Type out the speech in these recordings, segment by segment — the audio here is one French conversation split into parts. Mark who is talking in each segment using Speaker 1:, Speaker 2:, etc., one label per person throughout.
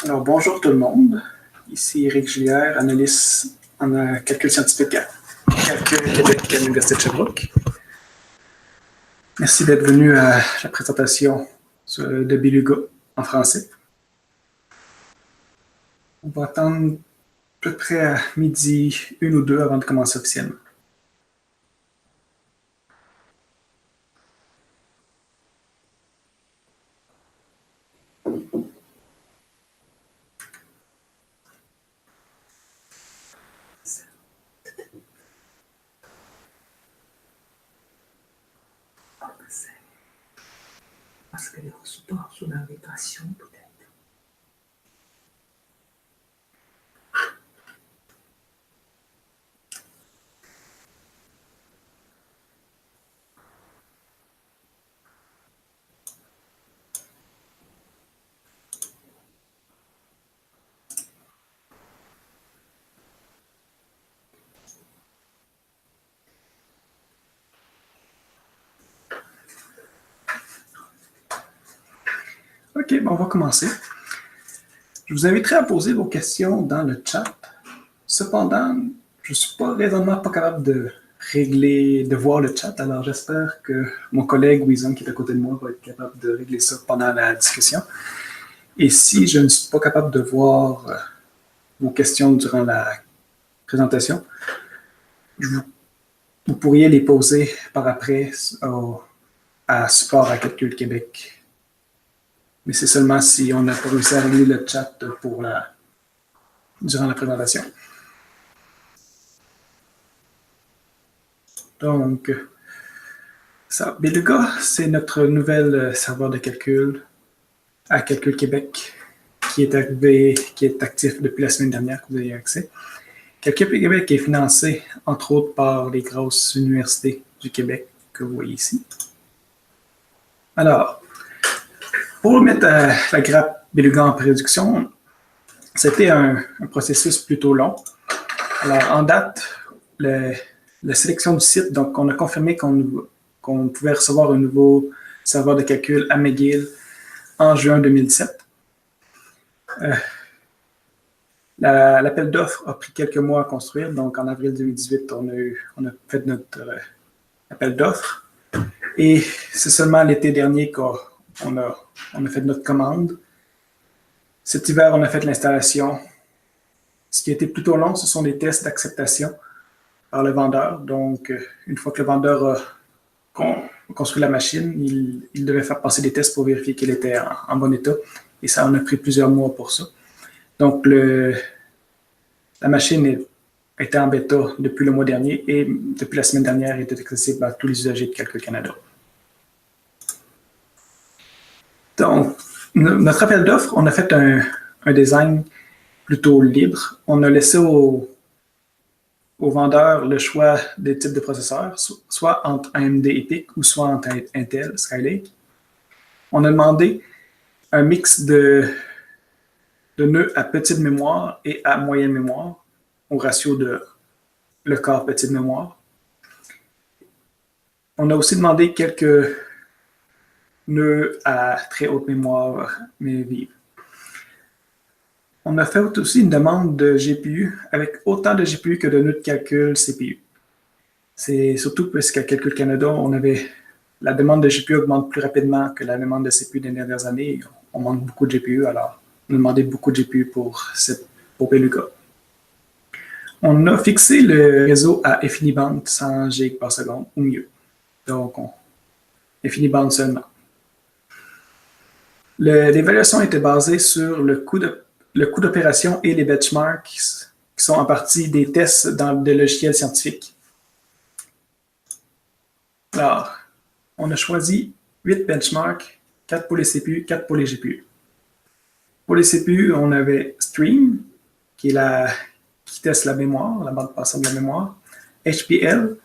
Speaker 1: Alors, bonjour tout le monde. Ici Éric Julière, analyste en calcul scientifique à Calcul Québec à l'Université de Sherbrooke. Merci d'être venu à la présentation de Beluga en français. On va attendre à peu près à midi 1 ou 2 avant de commencer officiellement.
Speaker 2: Parce qu'elle est reçue pas sous l'invitation, peut-être.
Speaker 1: OK, bon, on va commencer. Je vous inviterai à poser vos questions dans le chat. Cependant, je ne suis raisonnablement pas capable de voir le chat, alors j'espère que mon collègue Wizon qui est à côté de moi va être capable de régler ça pendant la discussion. Et si je ne suis pas capable de voir vos questions durant la présentation, vous pourriez les poser par après à Support à Calcul Québec. Mais c'est seulement si on n'a pas réussi à régler le chat durant la présentation. Donc, Beluga, c'est notre nouvel serveur de calcul à Calcul Québec qui est actif depuis la semaine dernière, que vous avez accès. Calcul Québec est financé, entre autres, par les grosses universités du Québec que vous voyez ici. Alors, pour mettre la grappe Beluga en production, c'était un processus plutôt long. Alors, en date, la sélection du site, donc on a confirmé qu'on pouvait recevoir un nouveau serveur de calcul à McGill en juin 2017. L'appel d'offres a pris quelques mois à construire, donc en avril 2018, on a fait notre appel d'offres. Et c'est seulement l'été dernier qu'on a fait notre commande. Cet hiver, on a fait l'installation. Ce qui a été plutôt long, ce sont les tests d'acceptation par le vendeur. Donc, une fois que le vendeur a construit la machine, il devait faire passer des tests pour vérifier qu'elle était en bon état. Et ça en a pris plusieurs mois pour ça. Donc, la machine était en bêta depuis le mois dernier et depuis la semaine dernière, elle était accessible à tous les usagers de Calcul Canada. Donc, notre appel d'offres, on a fait un design plutôt libre. On a laissé aux vendeurs le choix des types de processeurs, soit entre AMD EPYC ou soit entre Intel Skylake. On a demandé un mix de nœuds à petite mémoire et à moyenne mémoire, au ratio de le quart petite mémoire. On a aussi demandé quelques nœuds à très haute mémoire, mais vive. On a fait aussi une demande de GPU avec autant de GPU que de nœuds de calcul CPU. C'est surtout parce qu'à Calcul Canada, la demande de GPU augmente plus rapidement que la demande de CPU des dernières années. On manque beaucoup de GPU, alors on a demandé beaucoup de GPU pour Beluga. On a fixé le réseau à InfiniBand 100 GB par seconde ou mieux. Donc, InfiniBand seulement. L'évaluation était basée sur le coût d'opération et les benchmarks qui sont en partie des tests dans des logiciels scientifiques. Alors, on a choisi 8 benchmarks, 4 pour les CPU, 4 pour les GPU. Pour les CPU, on avait Stream, qui teste la mémoire, la bande passante de la mémoire. HPL,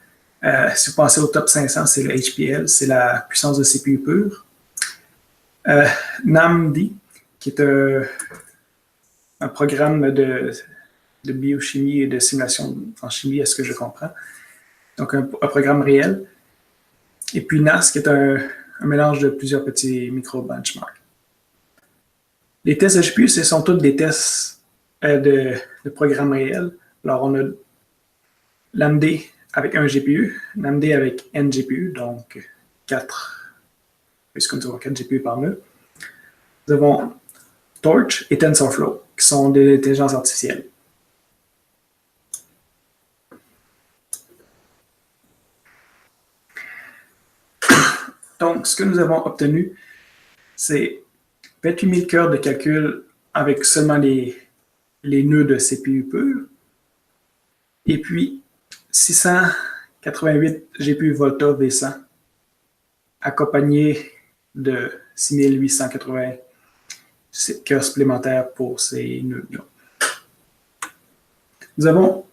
Speaker 1: si vous pensez au top 500, c'est le HPL, c'est la puissance de CPU pure. NAMD, qui est un programme de biochimie et de simulation en chimie, à ce que je comprends. Donc, un programme réel. Et puis NAS, qui est un mélange de plusieurs petits micro-benchmarks. Les tests de GPU, ce sont tous des tests de programme réel. Alors, on a l'AMD avec un GPU, l'AMD avec N GPU, donc 4, puisque nous avons 4 GPU par nœud. Nous avons Torch et TensorFlow, qui sont des intelligences artificielles. Donc, ce que nous avons obtenu, c'est 28 000 cœurs de calcul avec seulement les nœuds de CPU purs, et puis 688 GPU Volta V100, accompagnés de 6880 cœurs supplémentaires pour ces nœuds-là. Nous avons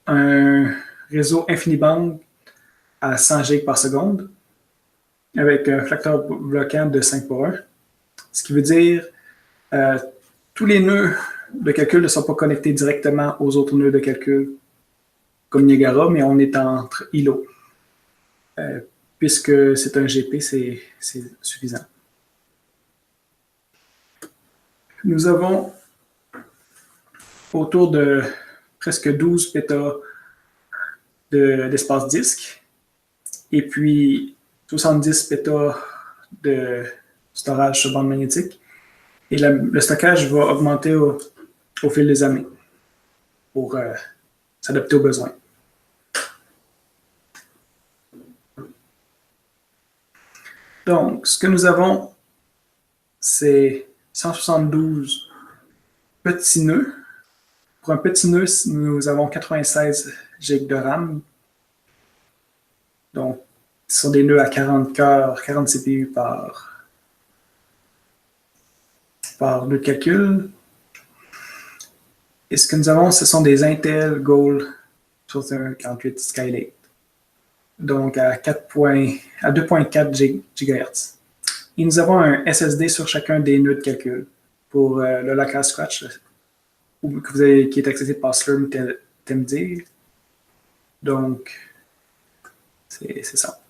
Speaker 1: un réseau InfiniBand à 100 GB par seconde, avec un facteur bloquant de 5 pour 1, ce qui veut dire tous les nœuds de calcul ne sont pas connectés directement aux autres nœuds de calcul comme Niagara, mais on est entre îlots. Puisque c'est un GP, c'est suffisant. Nous avons autour de presque 12 pétas d'espace disque et puis 70 pétas de storage sur bande magnétique. Et le stockage va augmenter au fil des années pour s'adapter aux besoins. Donc, ce que nous avons, c'est 172 petits nœuds. Pour un petit nœud, nous avons 96 GB de RAM. Donc, ce sont des nœuds à 40 cœurs, 40 CPU par nœud de calcul. Et ce que nous avons, ce sont des Intel Gold 6148 Skylake. Donc à 2.4 GHz. Et nous avons un SSD sur chacun des nœuds de calcul pour le local scratch qui est accessible par Slurm TMD. Donc, c'est ça.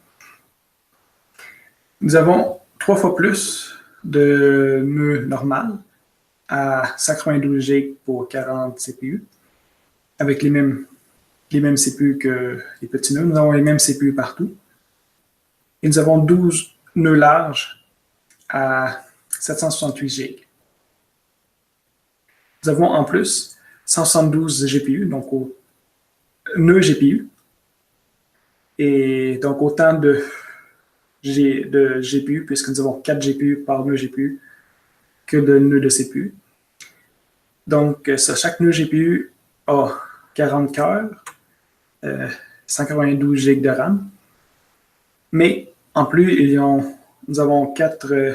Speaker 1: Nous avons 3 fois plus de nœuds normales à 192 GB pour 40 CPU, avec les mêmes CPU que les petits nœuds. Nous avons les mêmes CPU partout. Et nous avons 12 nœuds larges à 768 GB. Nous avons en plus 172 GPU, donc au nœud GPU. Et donc autant de GPU, puisque nous avons 4 GPU par nœud GPU, que de nœuds de CPU. Donc, chaque nœud GPU a 40 cœurs, 192 GB de RAM. Mais en plus, nous avons 4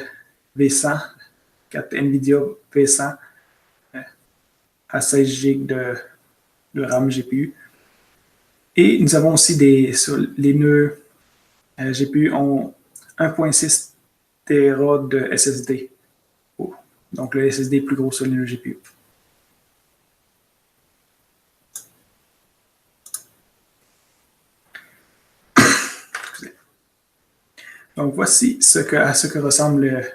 Speaker 1: V100, 4 NVIDIA V100 à 16 GB de RAM GPU. Et nous avons aussi les nœuds GPU ont 1.6 Tera de SSD. Donc le SSD est plus gros sur les nœuds GPU. Donc voici à ce que ressemblent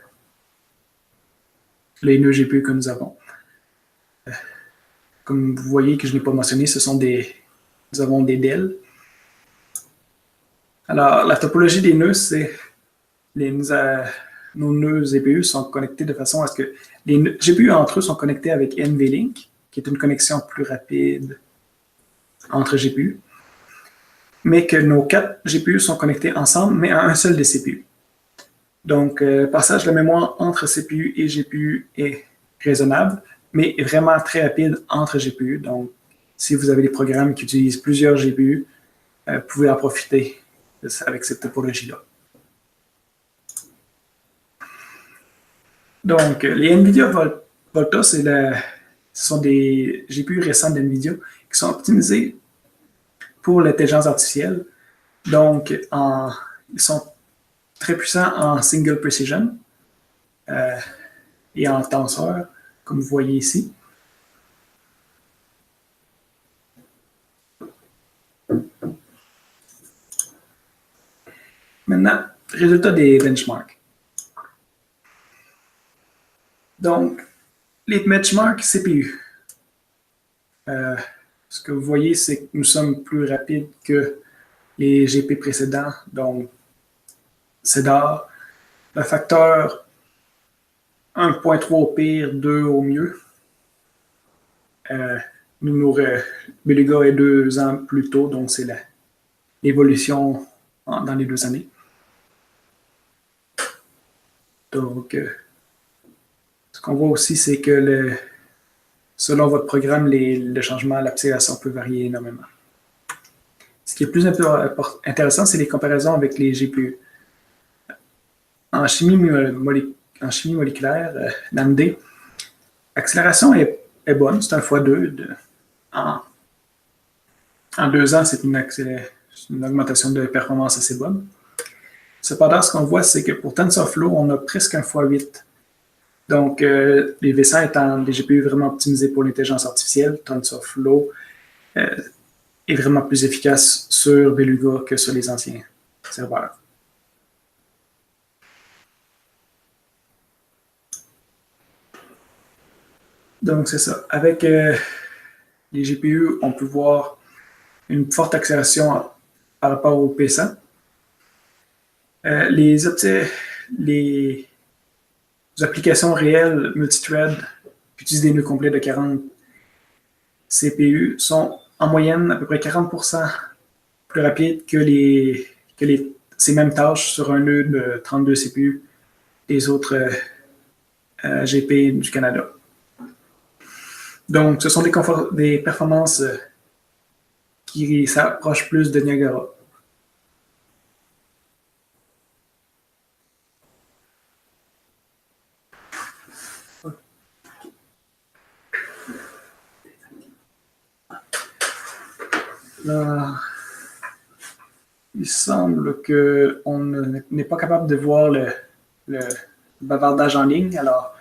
Speaker 1: les nœuds GPU que nous avons. Comme vous voyez que je n'ai pas mentionné, nous avons des Dell. Alors, la topologie des nœuds, c'est nos nœuds GPU sont connectés de façon à ce que les GPU entre eux sont connectés avec NVLink, qui est une connexion plus rapide entre GPU, mais que nos 4 GPU sont connectés ensemble, mais à un seul des CPU. Donc, le passage de la mémoire entre CPU et GPU est raisonnable, mais est vraiment très rapide entre GPU. Donc, si vous avez des programmes qui utilisent plusieurs GPU, vous pouvez en profiter avec cette topologie-là. Donc, les NVIDIA Volta, ce sont des GPU récents d'NVIDIA qui sont optimisés pour l'intelligence artificielle. Donc, ils sont très puissants en single precision et en tenseur, comme vous voyez ici. Maintenant, résultat des benchmarks. Donc, les benchmarks CPU. Ce que vous voyez, c'est que nous sommes plus rapides que les GP précédents, donc CEDAR. Le facteur 1.3 au pire, 2 au mieux. Beluga est 2 ans plus tôt, donc c'est l'évolution dans les 2 années. Donc, ce qu'on voit aussi, c'est que selon votre programme, le changement, l'application peut varier énormément. Ce qui est plus intéressant, c'est les comparaisons avec les GPU. En chimie moléculaire, NAMD, l'accélération est bonne, c'est un x2. En 2 ans, c'est une augmentation de performance assez bonne. Cependant, ce qu'on voit, c'est que pour TensorFlow, on a presque un x8. Donc, les V100 étant des GPU vraiment optimisés pour l'intelligence artificielle, TensorFlow est vraiment plus efficace sur Beluga que sur les anciens serveurs. Donc, c'est ça. Avec les GPU, on peut voir une forte accélération par rapport au P100. Les applications réelles multithread qui utilisent des nœuds complets de 40 CPU sont en moyenne à peu près 40% plus rapides que ces mêmes tâches sur un nœud de 32 CPU des autres GP du Canada. Donc, ce sont des performances qui s'approchent plus de Niagara. Là, il semble qu'on n'est pas capable de voir le bavardage en ligne. Alors,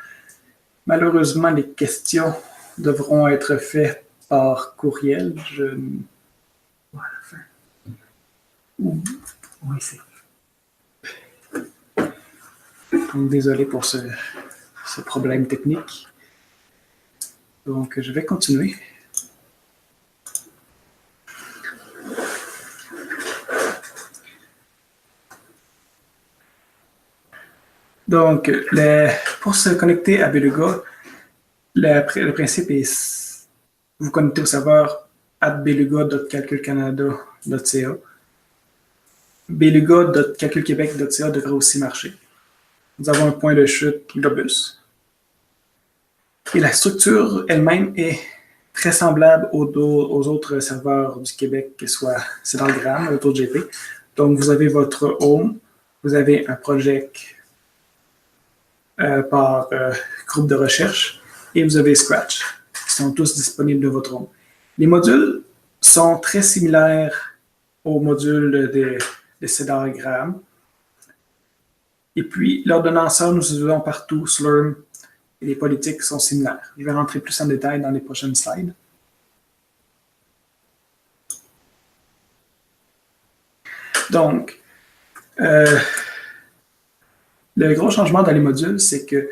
Speaker 1: malheureusement, les questions devront être faites par courriel.
Speaker 2: Voilà, fin.
Speaker 1: Oui,
Speaker 2: c'est
Speaker 1: donc, désolé pour ce problème technique. Donc, je vais continuer. Donc, pour se connecter à Beluga, le principe est vous connectez au serveur @beluga.calculcanada.ca. Beluga.calculquebec.ca devrait aussi marcher. Nous avons un point de chute Globus. Et la structure elle-même est très semblable aux autres serveurs du Québec, que ce soit CédarGram, AutoGP. Donc, vous avez votre home, vous avez un project par groupe de recherche et vous avez Scratch, qui sont tous disponibles de votre home. Les modules sont très similaires aux modules de CedarGram. Et puis, l'ordonnanceur, nous utilisons partout Slurm et les politiques sont similaires. Je vais rentrer plus en détail dans les prochaines slides. Donc, le gros changement dans les modules, c'est que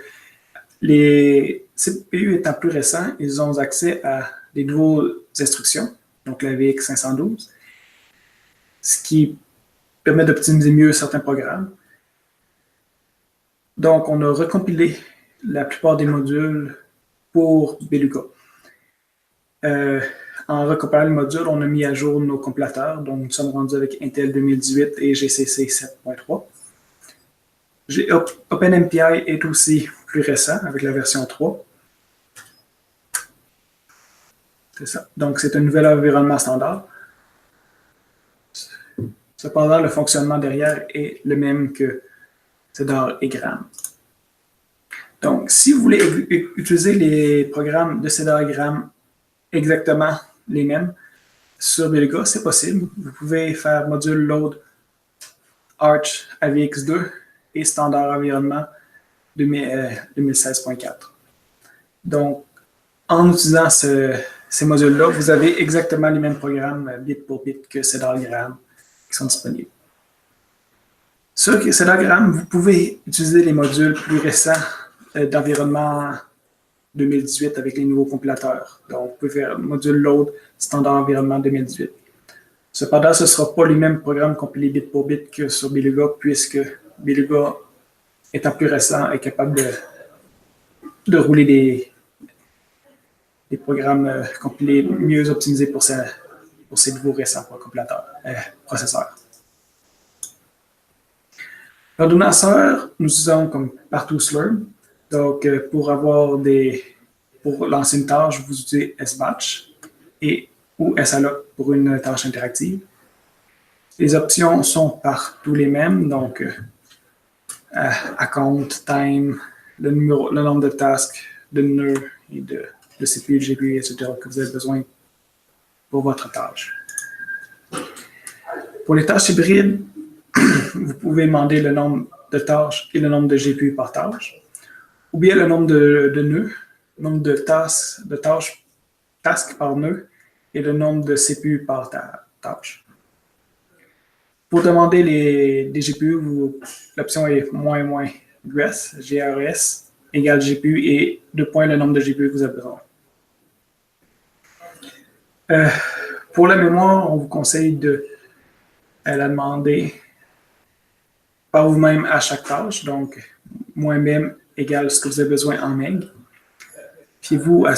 Speaker 1: les CPU étant plus récents, ils ont accès à des nouvelles instructions, donc la VX512, ce qui permet d'optimiser mieux certains programmes. Donc, on a recompilé la plupart des modules pour Beluga. En recompilant les modules, on a mis à jour nos compilateurs. Donc, nous sommes rendus avec Intel 2018 et GCC 7.3. OpenMPI est aussi plus récent avec la version 3. C'est ça. Donc, c'est un nouvel environnement standard. Cependant, le fonctionnement derrière est le même que Cedar et Gram. Donc, si vous voulez utiliser les programmes de Cedar et Gram exactement les mêmes sur Beluga, c'est possible. Vous pouvez faire module load Arch AVX2 et standard environnement 2016.4. Donc, en utilisant ces modules-là, vous avez exactement les mêmes programmes bit pour bit que CedarGram qui sont disponibles. Sur CedarGram, vous pouvez utiliser les modules plus récents d'environnement 2018 avec les nouveaux compilateurs. Donc, vous pouvez faire module load standard environnement 2018. Cependant, ce ne sera pas les mêmes programmes compilés bit pour bit que sur Beluga, puisque Beluga, étant plus récent, est capable de rouler des programmes compilés mieux optimisés pour ces nouveaux récents processeurs. L'ordonnanceur, nous utilisons comme partout Slurm. Donc, pour lancer une tâche, vous utilisez SBatch ou SLOC pour une tâche interactive. Les options sont partout les mêmes, donc account, time, le nombre de tasks, de nœuds et de CPU, de GPU, etc. que vous avez besoin pour votre tâche. Pour les tâches hybrides, vous pouvez demander le nombre de tâches et le nombre de GPU par tâche, ou bien le nombre de nœuds, le nombre de tâches par nœud et le nombre de CPU par tâche. Pour demander des GPU, l'option est -GRES, GRES, égale GPU et 2 points le nombre de GPU que vous avez besoin. Pour la mémoire, on vous conseille de la demander par vous-même à chaque tâche, donc -mem égale ce que vous avez besoin en meg. Fiez-vous à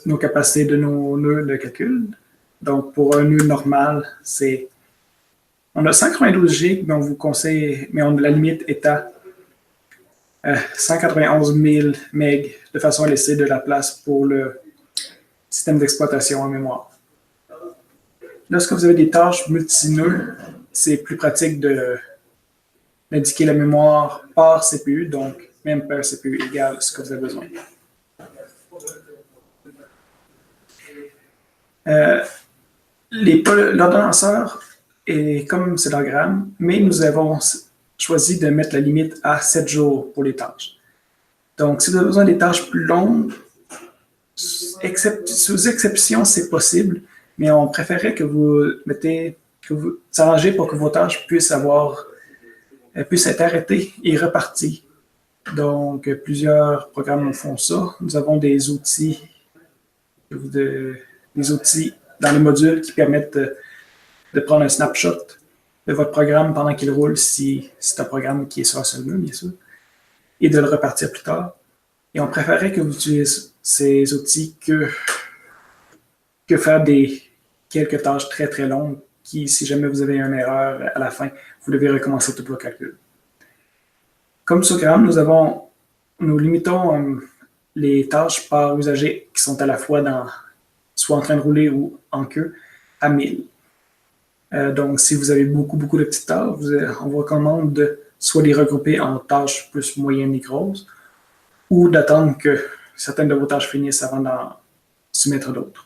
Speaker 1: nos capacités de nos nœuds de calcul. Donc, pour un nœud normal, on a 192 GB, mais on vous conseille, la limite est à 191 000 MB de façon à laisser de la place pour le système d'exploitation en mémoire. Lorsque vous avez des tâches multi-nœuds, c'est plus pratique d'indiquer la mémoire par CPU, donc même per CPU égale ce que vous avez besoin. L'ordonnanceur est comme Célogramme, mais nous avons choisi de mettre la limite à 7 jours pour les tâches. Donc, si vous avez besoin des tâches plus longues, sous exception, c'est possible, mais on préférait que vous arrangez pour que vos tâches puissent être arrêtées et reparties. Donc, plusieurs programmes font ça. Nous avons des outils dans les modules qui permettent de prendre un snapshot de votre programme pendant qu'il roule, si c'est un programme qui est sur un seul nœud, bien sûr, et de le repartir plus tard. Et on préférait que vous utilisiez ces outils que faire quelques tâches très très longues qui, si jamais vous avez une erreur à la fin, vous devez recommencer tout vos calculs. Comme Célogramme, nous limitons les tâches par usager qui sont à la fois soit en train de rouler ou en queue à 1000. Donc, si vous avez beaucoup de petites tâches, on vous recommande de soit les regrouper en tâches plus moyennes et grosses, ou d'attendre que certaines de vos tâches finissent avant d'en soumettre d'autres.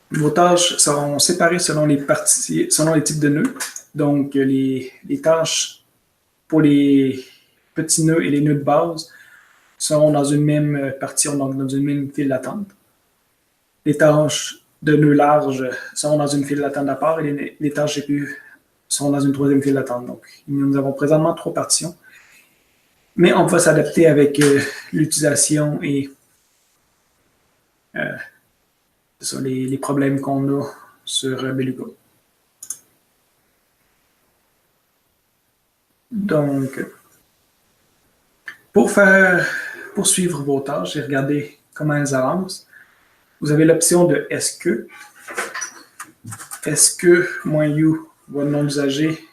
Speaker 1: Vos tâches seront séparées selon les types de nœuds. Donc, les tâches pour les petits nœuds et les nœuds de base seront dans une même partie, donc dans une même file d'attente. Les tâches de nœuds larges seront dans une file d'attente à part et les tâches GPU seront dans une troisième file d'attente. Donc, nous avons présentement 3 partitions, mais on va s'adapter avec l'utilisation et les problèmes qu'on a sur Beluga. Donc, pour suivre vos tâches et regarder comment elles avancent, vous avez l'option de SQ. SQ-U, votre nom d'usager,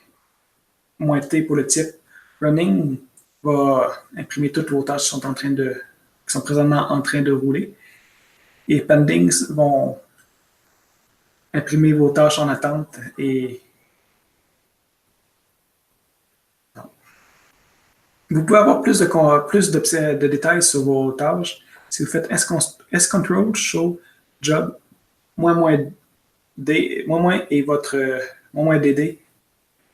Speaker 1: -T pour le type. Running va imprimer toutes vos tâches qui sont présentement en train de rouler. Et pendings vont imprimer vos tâches en attente et vous pouvez avoir plus de détails sur vos tâches si vous faites S-Control, Show, Job, -D et votre -DD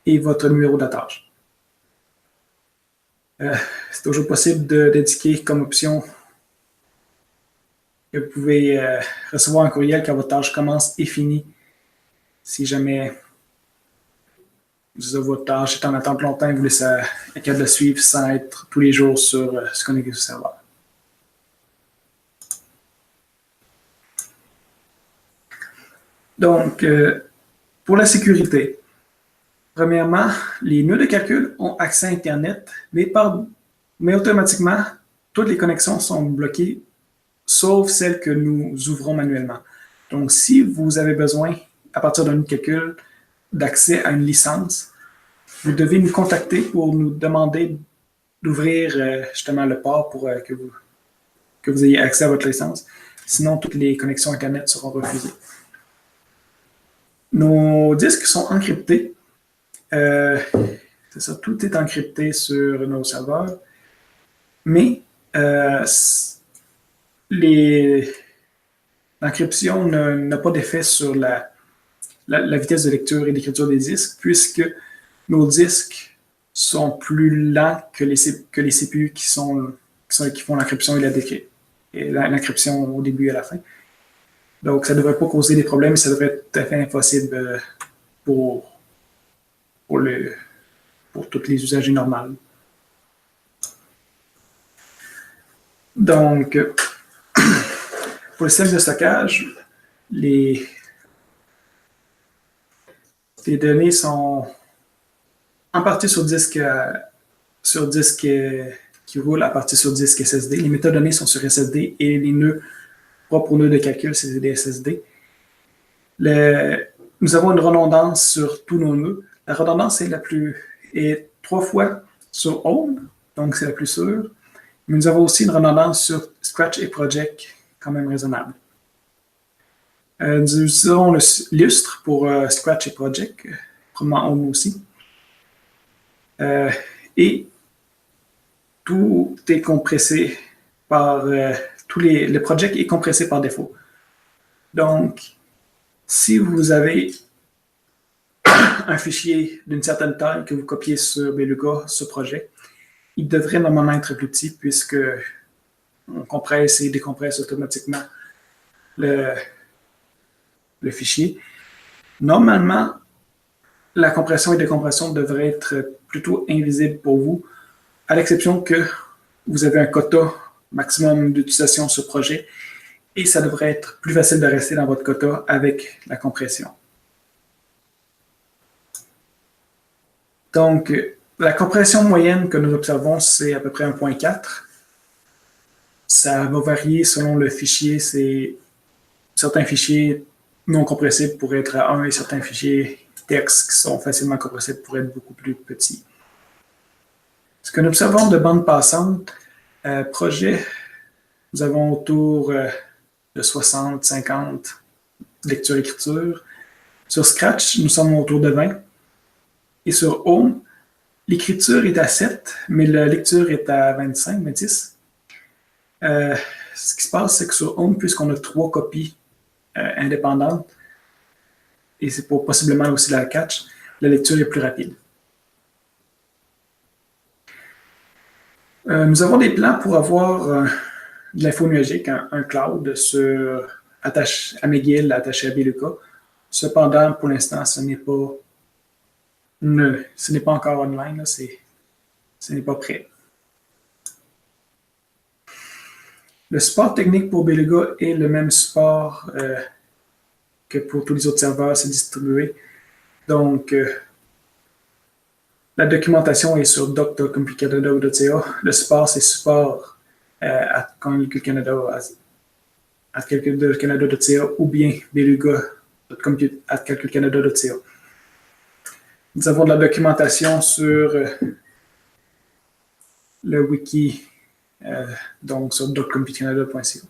Speaker 1: et votre numéro de tâche. C'est toujours possible d'indiquer comme option que vous pouvez recevoir un courriel quand votre tâche commence et finit si jamais votre tâche est en attente longtemps et vous voulez être capable de suivre sans être tous les jours sur se connecter sur le serveur. Donc, pour la sécurité, premièrement, les nœuds de calcul ont accès à Internet, mais automatiquement, toutes les connexions sont bloquées, sauf celles que nous ouvrons manuellement. Donc, si vous avez besoin, à partir d'un nœud de calcul, d'accès à une licence, vous devez nous contacter pour nous demander d'ouvrir justement le port pour que vous ayez accès à votre licence. Sinon, toutes les connexions Internet seront refusées. Nos disques sont encryptés. C'est ça, tout est encrypté sur nos serveurs. Mais l'encryption n'a pas d'effet sur la vitesse de lecture et d'écriture des disques, puisque nos disques sont plus lents que les CPU qui font l'encryption et l'encryption au début et à la fin. Donc, ça ne devrait pas causer des problèmes, ça devrait être tout à fait impossible pour tous les usagers normaux. Donc, pour le système de stockage, les données sont en partie sur disque qui roule à partir sur disque SSD. Les métadonnées sont sur SSD et les nœuds propres aux nœuds de calcul, c'est des SSD. Nous avons une redondance sur tous nos nœuds. La redondance est 3 fois sur Home, donc c'est la plus sûre. Mais nous avons aussi une redondance sur Scratch et Project, quand même raisonnable. Nous utilisons le Lustre pour Scratch et Project, probablement Home aussi. Et tout est compressé par le project est compressé par défaut. Donc, si vous avez un fichier d'une certaine taille que vous copiez sur Beluga, ce projet, il devrait normalement être plus petit puisque on compresse et décompresse automatiquement le fichier. Normalement, la compression et décompression devraient être plutôt invisibles pour vous, à l'exception que vous avez un quota maximum d'utilisation sur projet et ça devrait être plus facile de rester dans votre quota avec la compression. Donc, la compression moyenne que nous observons, c'est à peu près 1.4. Ça va varier selon le fichier. Certains fichiers non compressibles pourraient être à 1 et certains fichiers texte qui sont facilement compressibles pourraient être beaucoup plus petits. Ce que nous observons de bande passante, projet, nous avons autour de 60-50 lecture-écriture. Sur Scratch, nous sommes autour de 20. Et sur Home, l'écriture est à 7, mais la lecture est à 25-26. Ce qui se passe, c'est que sur Home, puisqu'on a 3 copies indépendantes, et c'est pour possiblement aussi la catch, la lecture est plus rapide. Nous avons des plans pour avoir de l'info nuagique, un cloud à McGill, attaché à Beluga. Cependant, pour l'instant, ce n'est pas encore online, là, ce n'est pas prêt. Le support technique pour Beluga est le même support que pour tous les autres serveurs, c'est distribué. Donc, la documentation est sur doc.computercanada.ca. Le support, c'est support à calculcanada.ca ou bien beluga.calculcanada.ca. Nous avons de la documentation sur le wiki, donc sur doc.computercanada.ca.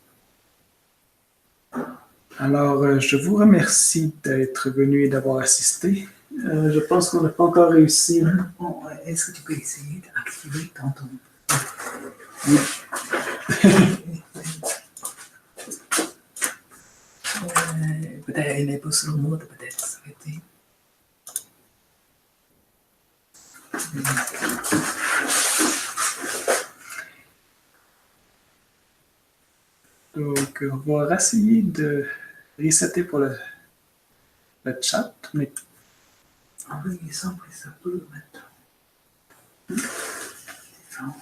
Speaker 1: Alors, je vous remercie d'être venu et d'avoir assisté. Je pense qu'on n'a pas encore réussi.
Speaker 2: Bon, est-ce que tu peux essayer d'activer ton...
Speaker 1: Oui.
Speaker 2: Peut-être il n'est pas sur le mode, peut-être s'arrêter.
Speaker 1: Donc, on va essayer de resetter pour le chat, mais
Speaker 2: En vrai, il semble que ça peut mettre. Différent.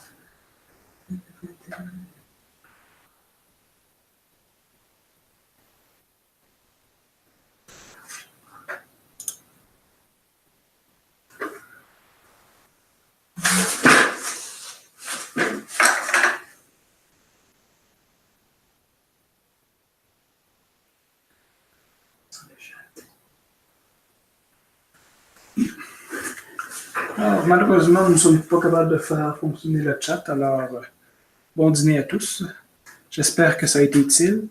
Speaker 1: Alors, malheureusement, nous ne sommes pas capables de faire fonctionner le chat, alors bon dîner à tous. J'espère que ça a été utile.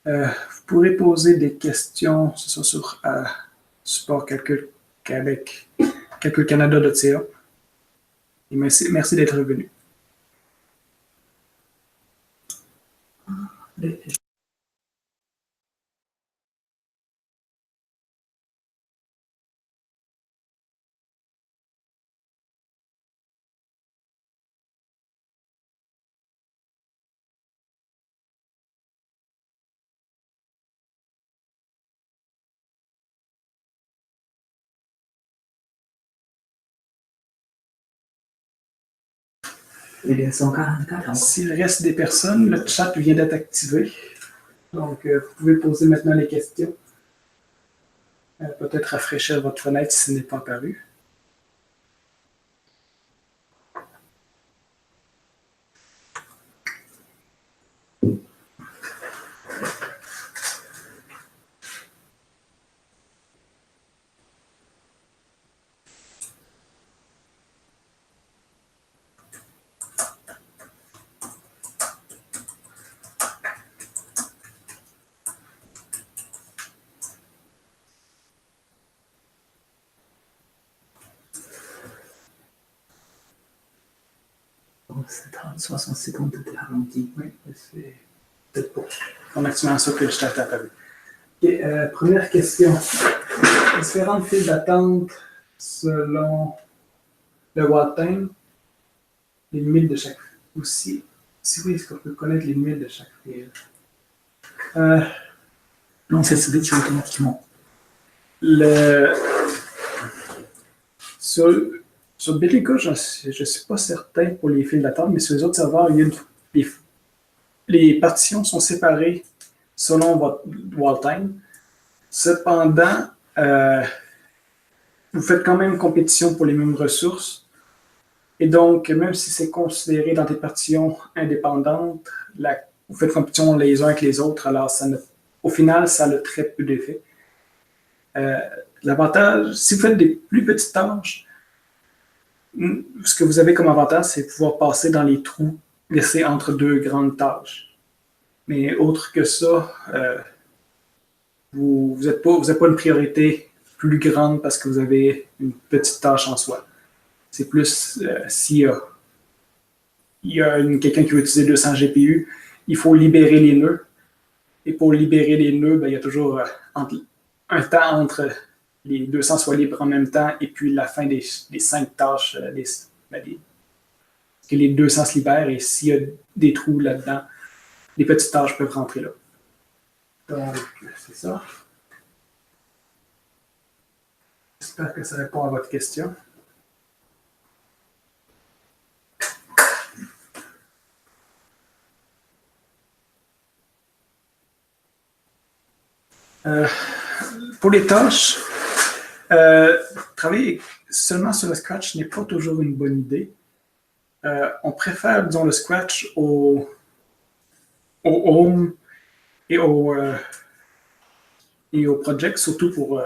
Speaker 1: Vous pourrez poser des questions, ce soit sur support Calcul Québec, Calcul Canada.ca. Et merci d'être venu.
Speaker 2: Il est 144 encore.
Speaker 1: S'il reste des personnes, le chat vient d'être activé. Donc, vous pouvez poser maintenant les questions. Peut-être rafraîchir votre fenêtre si ce n'est pas apparu.
Speaker 2: C'est 60 secondes de ralenti.
Speaker 1: Oui, c'est peut-être pas en activant ça que le chat est apparu. Ok, première question. Différentes files d'attente selon le wait time, les limites de chaque file. Aussi, si oui, est-ce qu'on peut connaître les limites de chaque file?
Speaker 2: Non, c'est switch automatiquement.
Speaker 1: Sur Bellica, je ne suis pas certain pour les files d'attente, mais sur les autres serveurs, les partitions sont séparées selon votre wait time. Cependant, vous faites quand même compétition pour les mêmes ressources. Et donc, même si c'est considéré dans des partitions indépendantes, vous faites compétition les uns avec les autres, alors au final, ça a très peu d'effet. L'avantage, si vous faites des plus petites tâches, ce que vous avez comme avantage, c'est pouvoir passer dans les trous laissés entre deux grandes tâches. Mais autre que ça, vous n'avez pas une priorité plus grande parce que vous avez une petite tâche en soi. C'est plus s'il y a quelqu'un qui veut utiliser 200 GPU, il faut libérer les nœuds. Et pour libérer les nœuds, il y a toujours un temps entre les 200 soient libres en même temps et puis la fin des 5 tâches, que les 200 se libèrent et s'il y a des trous là-dedans, les petites tâches peuvent rentrer là. Donc, c'est ça. J'espère que ça répond à votre question. Pour les tâches, travailler seulement sur le Scratch n'est pas toujours une bonne idée. On préfère, disons, le Scratch au Home et au Project, surtout pour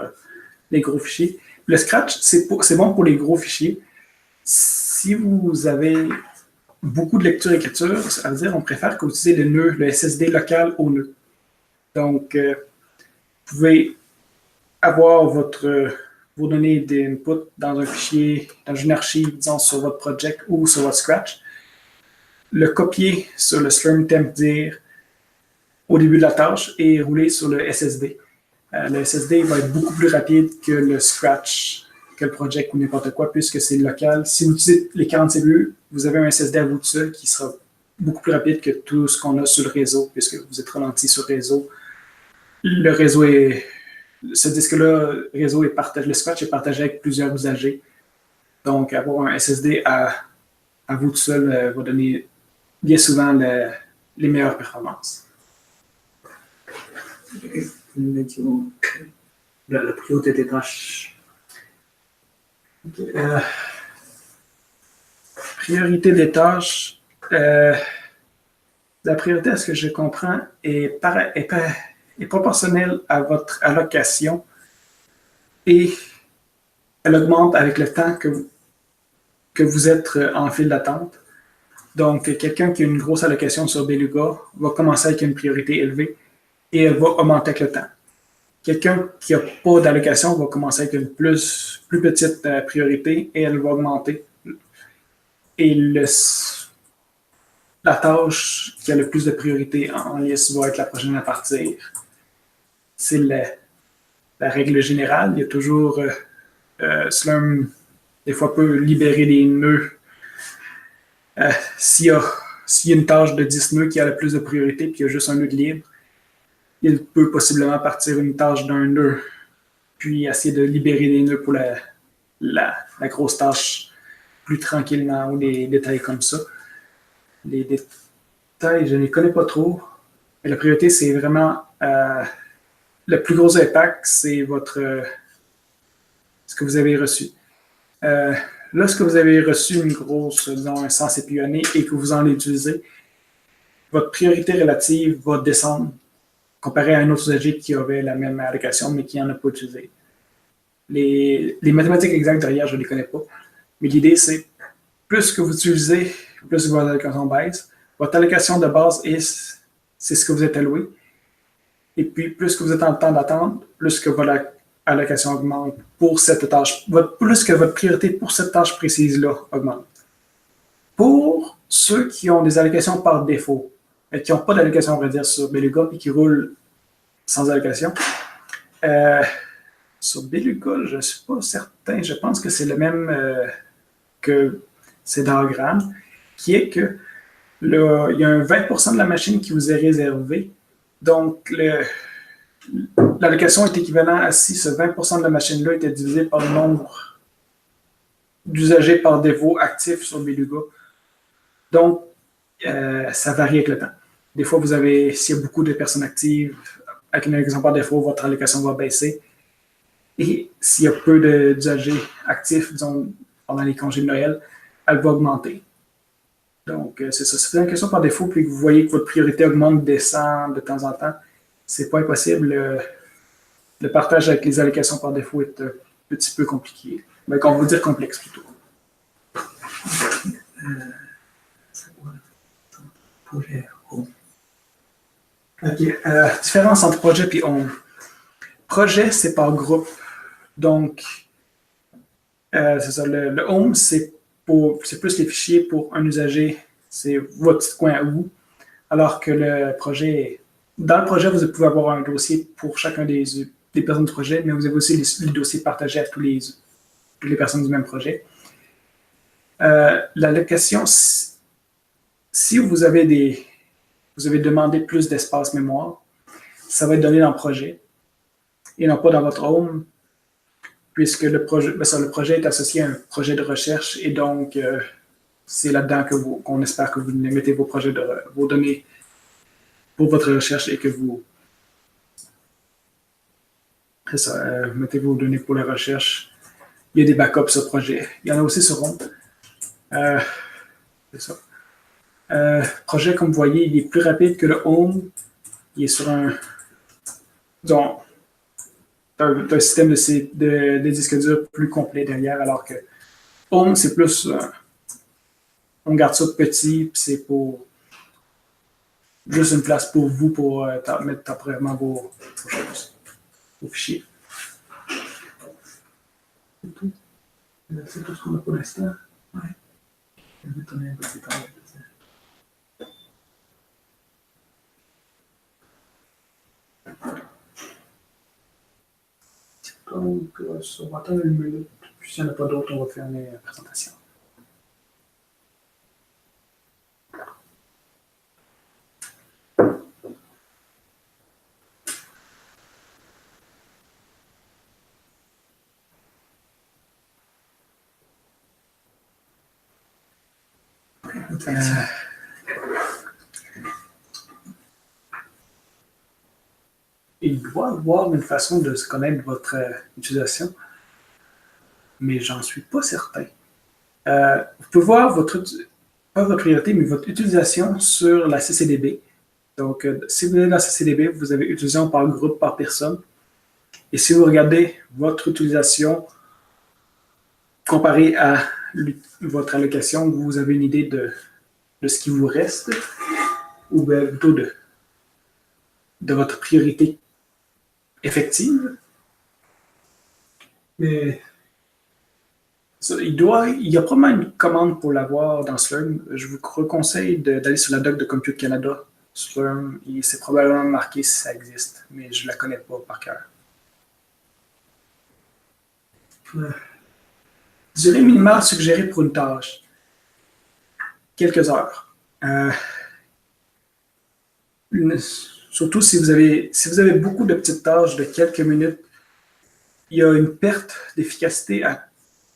Speaker 1: les gros fichiers. Le Scratch, c'est bon pour les gros fichiers. Si vous avez beaucoup de lecture-écriture, ça veut dire on préfère que vous utilisez le SSD local au nœud. Donc, vous pouvez avoir vos données d'input dans un fichier, dans une archive, disons, sur votre project ou sur votre Scratch, le copier sur le Slurm temp dir au début de la tâche et rouler sur le SSD. Le SSD va être beaucoup plus rapide que le Scratch, que le project ou n'importe quoi, puisque c'est local. Si vous utilisez les 40 CPU, vous avez un SSD à vous tout seul qui sera beaucoup plus rapide que tout ce qu'on a sur le réseau, puisque vous êtes ralenti sur le réseau. Le réseau est ce disque-là, réseau est partagé, le scotch est partagé avec plusieurs usagers. Donc, avoir un SSD à vous tout seul va donner bien souvent les meilleures performances.
Speaker 2: La priorité des tâches.
Speaker 1: Okay. Priorité des tâches. La priorité, à ce que je comprends, est proportionnelle à votre allocation et elle augmente avec le temps que vous êtes en file d'attente. Donc, quelqu'un qui a une grosse allocation sur Beluga va commencer avec une priorité élevée et elle va augmenter avec le temps. Quelqu'un qui n'a pas d'allocation va commencer avec une plus petite priorité et elle va augmenter. Et la tâche qui a le plus de priorité en liste va être la prochaine à partir. C'est la règle générale. Il y a toujours, Slurm, des fois, peut libérer des nœuds. S'il y a une tâche de 10 nœuds qui a le plus de priorité et qu'il y a juste un nœud de libre, il peut possiblement partir une tâche d'un nœud, puis essayer de libérer des nœuds pour la grosse tâche plus tranquillement ou des détails comme ça. Les détails, je ne les connais pas trop. Mais la priorité, c'est vraiment le plus gros impact, c'est ce que vous avez reçu. Lorsque vous avez reçu une grosse, disons, un 100 CPU année et que vous en utilisez, votre priorité relative va descendre comparé à un autre usager qui avait la même allocation mais qui n'en a pas utilisé. Les mathématiques exactes derrière, je ne les connais pas. Mais l'idée, c'est plus que vous utilisez, plus que votre allocation baisse. Votre allocation de base, c'est ce que vous êtes alloué. Et puis, plus que vous êtes en temps d'attente, plus que votre allocation augmente pour cette tâche. Plus que votre priorité pour cette tâche précise-là augmente. Pour ceux qui ont des allocations par défaut, et qui n'ont pas d'allocation, on va dire, sur Beluga, et qui roulent sans allocation, sur Beluga, je ne suis pas certain. Je pense que c'est le même que ces diagrammes, qui est que là, il y a un 20% de la machine qui vous est réservée. Donc, l'allocation est équivalente à si ce 20% de la machine-là était divisé par le nombre d'usagers par défaut actifs sur Beluga. Donc, ça varie avec le temps. Des fois, s'il y a beaucoup de personnes actives, avec une allocation par défaut, votre allocation va baisser. Et s'il y a peu d'usagers actifs, disons, pendant les congés de Noël, elle va augmenter. Donc, c'est ça. Si vous avez une allocation par défaut, puis que vous voyez que votre priorité augmente, descend de temps en temps, c'est pas impossible. Le partage avec les allocations par défaut est un petit peu compliqué. Mais on va dire complexe plutôt.
Speaker 2: Projet Home.
Speaker 1: OK. Différence entre projet et Home. Projet, c'est par groupe. Donc, c'est ça. Le Home, c'est plus les fichiers pour un usager. C'est votre petit coin à vous. Alors que dans le projet, vous pouvez avoir un dossier pour chacun des personnes du projet, mais vous avez aussi les dossiers partagés à toutes les personnes du même projet. L'allocation, si vous avez demandé plus d'espace mémoire, ça va être donné dans le projet et non pas dans votre Home, puisque le projet est associé à un projet de recherche et donc c'est là-dedans qu'on espère que vous mettez vos données pour votre recherche et que vous mettez vos données pour la recherche. Il y a des backups sur le projet. Il y en a aussi sur Home. C'est ça. Projet, comme vous voyez, il est plus rapide que le Home. Il est sur un système de disques durs plus complet derrière, alors que Home, c'est plus... on garde ça petit, puis c'est pour juste une place pour vous pour mettre temporairement vos choses, vos fichiers.
Speaker 2: C'est tout. C'est tout ce qu'on a pour l'instant. Ouais. Je vais tourner un petit temps.
Speaker 1: Donc, on va attendre une minute. Puis s'il n'y en a pas d'autres, on va fermer la présentation. Il doit y avoir une façon de se connaître votre utilisation, mais j'en suis pas certain. Vous pouvez voir pas votre priorité, mais votre utilisation sur la CCDB. Donc, si vous êtes dans la CCDB, vous avez utilisation par groupe, par personne. Et si vous regardez votre utilisation comparée à votre allocation, vous avez une idée de ce qui vous reste, ou plutôt de votre priorité effective. Mais il y a probablement une commande pour l'avoir dans Slurm. Je vous conseille d'aller sur la doc de Compute Canada. Slurm, c'est probablement marqué si ça existe, mais je ne la connais pas par cœur. Durée minimale suggérée pour une tâche. Quelques heures. Surtout si vous avez beaucoup de petites tâches de quelques minutes, il y a une perte d'efficacité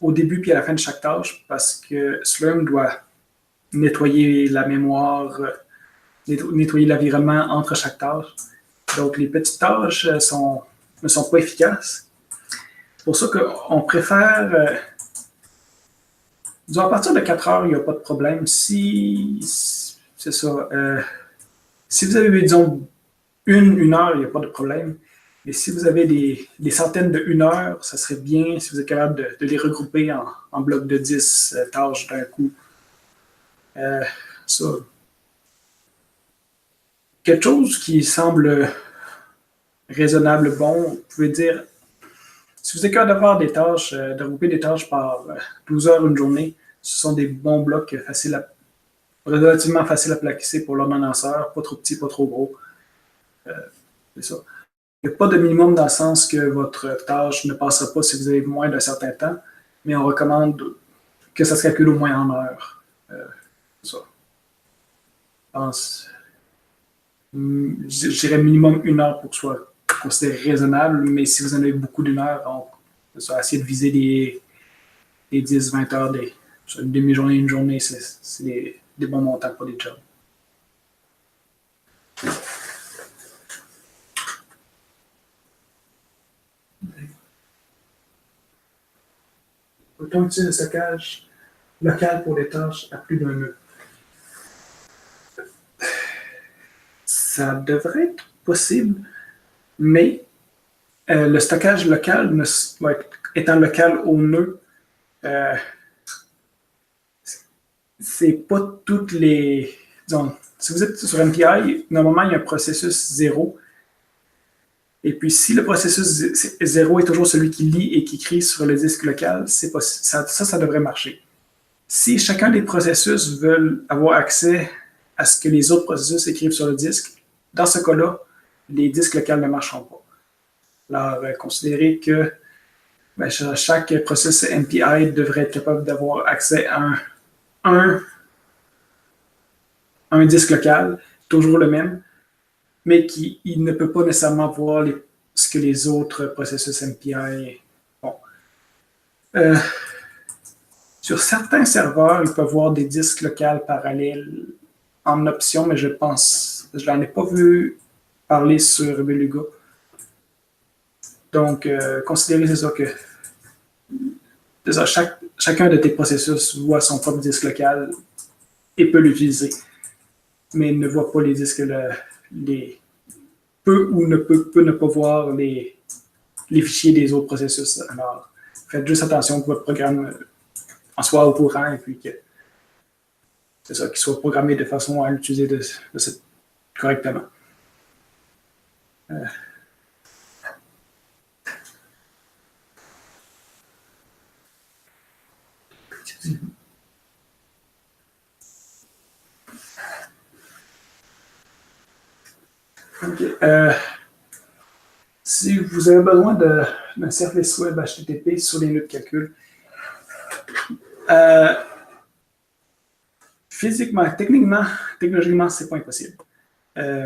Speaker 1: au début et à la fin de chaque tâche parce que Slurm doit nettoyer la mémoire, nettoyer l'environnement entre chaque tâche. Donc, les petites tâches ne sont pas efficaces. C'est pour ça qu'on préfère... disons, à partir de 4 heures, il n'y a pas de problème. C'est ça. Si vous avez, disons, une heure, il n'y a pas de problème. Mais si vous avez des centaines de 1 heure, ça serait bien si vous êtes capable de les regrouper en blocs de 10 tâches d'un coup. Ça. Quelque chose qui semble raisonnable, bon, vous pouvez dire, si vous êtes capable d'avoir des tâches, de regrouper des tâches par 12 heures une journée, ce sont des bons blocs relativement faciles à placer pour l'ordonnanceur, pas trop petit, pas trop gros. C'est ça. Il n'y a pas de minimum dans le sens que votre tâche ne passera pas si vous avez moins d'un certain temps, mais on recommande que ça se calcule au moins en heures. Ça. Je dirais minimum 1 heure pour que ce soit considéré raisonnable, mais si vous en avez beaucoup d'1 heure, essayez de viser des 10-20 heures, une demi-journée, une journée, c'est des bons montants pour des jobs. Peut-on utiliser le stockage local pour des tâches à plus d'un nœud? Ça devrait être possible, mais le stockage local, étant local au nœud, c'est pas toutes les... Disons, si vous êtes sur MPI, normalement, il y a un processus 0. Et puis, si le processus 0 est toujours celui qui lit et qui écrit sur le disque local, ça devrait marcher. Si chacun des processus veulent avoir accès à ce que les autres processus écrivent sur le disque, dans ce cas-là, les disques locaux ne marcheront pas. Alors, considérez que chaque processus MPI devrait être capable d'avoir accès à un disque local, toujours le même, mais il ne peut pas nécessairement voir ce que les autres processus MPI font. Sur certains serveurs, ils peuvent voir des disques locaux parallèles en option, mais je n'en ai pas vu parler sur Beluga. Donc, considérez ça que chacun de tes processus voit son propre disque local et peut l'utiliser, mais ne voit pas les disques, peut ou peut ne pas voir les fichiers des autres processus. Alors, faites juste attention que votre programme en soit au courant et puis que c'est ça, qu'il soit programmé de façon à l'utiliser correctement. Okay. Si vous avez besoin d'un service web HTTP sur les nœuds de calcul, physiquement, technologiquement, c'est pas impossible.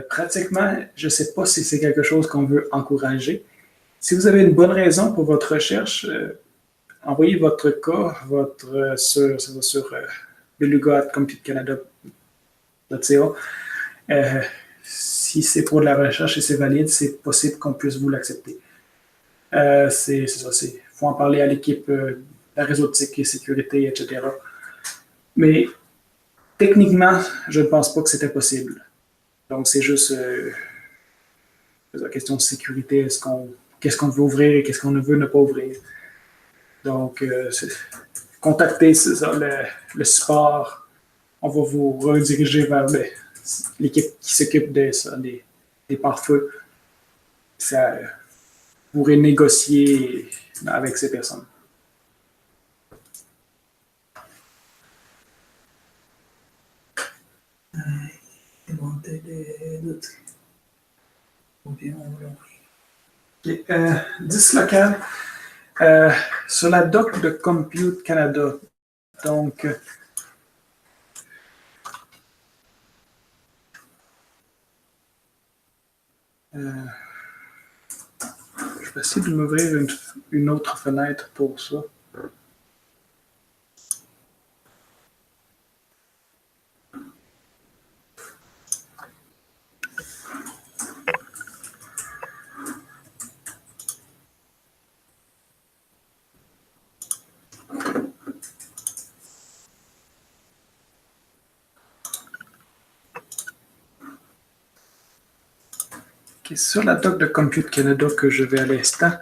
Speaker 1: Pratiquement, je ne sais pas si c'est quelque chose qu'on veut encourager. Si vous avez une bonne raison pour votre recherche, envoyez votre cas sur beluga@computecanada.ca. Si c'est pour de la recherche et c'est valide, c'est possible qu'on puisse vous l'accepter. C'est ça, il faut en parler à l'équipe de la réseautique et sécurité, etc. Mais techniquement, je ne pense pas que c'était possible. Donc, c'est juste la question de sécurité. Qu'est-ce qu'on veut ouvrir et qu'est-ce qu'on ne veut ne pas ouvrir. Donc, contactez ça, le support. On va vous rediriger vers l'équipe qui s'occupe de ça, des pare-feux. Ça pourrait négocier avec ces personnes. Okay. 10 locales sur la doc de Compute Canada. Donc, je vais essayer de m'ouvrir une autre fenêtre pour ça. Okay, sur la doc de Compute Canada que je vais à l'instant,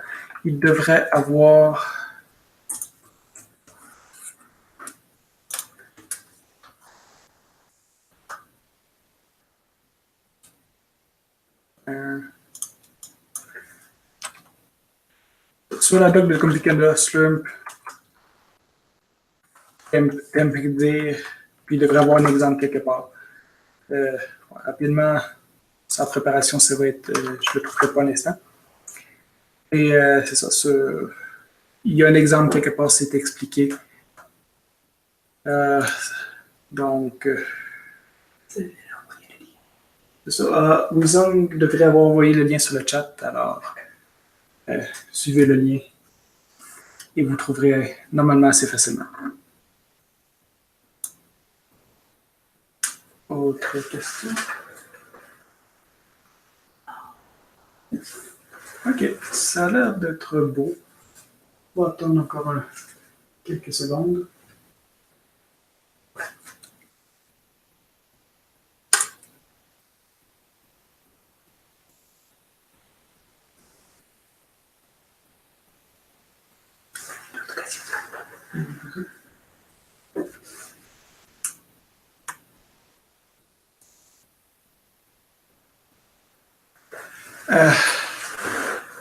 Speaker 1: il devrait avoir sur la doc de Compute Canada, Slurp, MPD, puis il devrait avoir un exemple quelque part. Rapidement, sans préparation, ça va être, je ne le trouverai pas à l'instant. Et c'est ça, il y a un exemple quelque part, c'est expliqué. Donc, c'est ça. Wizong devrait avoir envoyé le lien sur le chat, alors suivez le lien et vous trouverez normalement assez facilement. Autre question? Ok, ça a l'air d'être beau. On va attendre encore quelques secondes.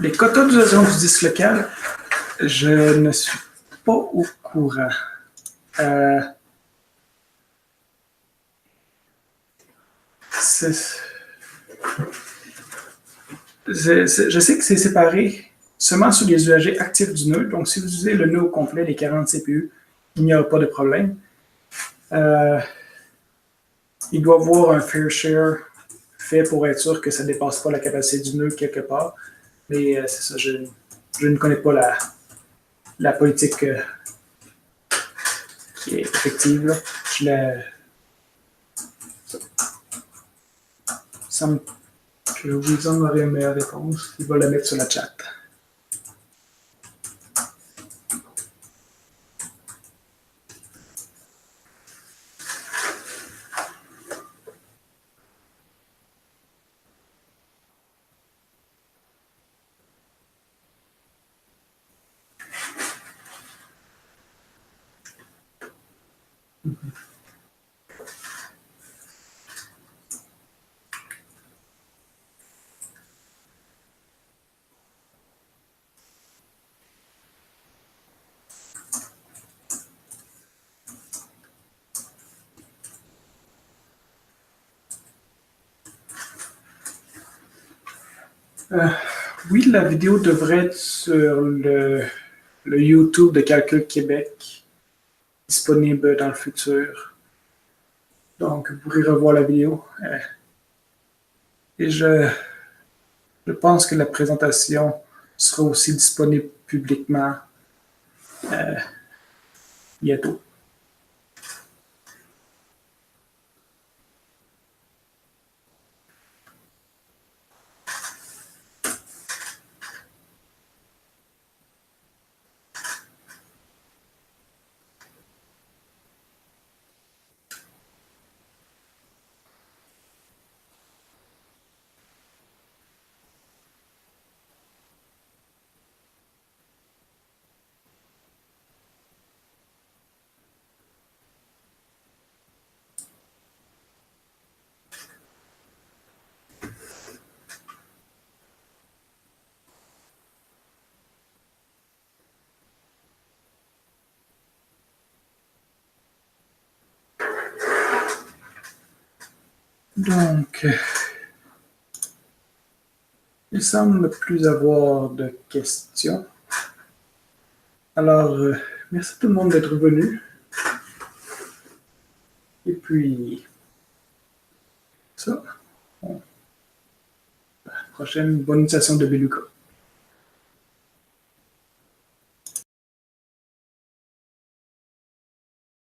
Speaker 1: Les quotas d'utilisation du disque local, je ne suis pas au courant. Je sais que c'est séparé seulement sur les usagers actifs du nœud. Donc, si vous utilisez le nœud au complet, les 40 CPU, il n'y aura pas de problème. Il doit y avoir un fair share fait pour être sûr que ça ne dépasse pas la capacité du nœud quelque part. Mais c'est ça, je ne connais pas la politique qui est effective. Là. Il semble que Wizon aurait une meilleure réponse. Il va la mettre sur la chat. Oui, la vidéo devrait être sur le YouTube de Calcul Québec, disponible dans le futur. Donc, vous pourrez revoir la vidéo. Et je pense que la présentation sera aussi disponible publiquement bientôt. Donc, il semble plus avoir de questions. Alors, merci tout le monde d'être venu. Et puis, ça, la prochaine bonne session de Beluga.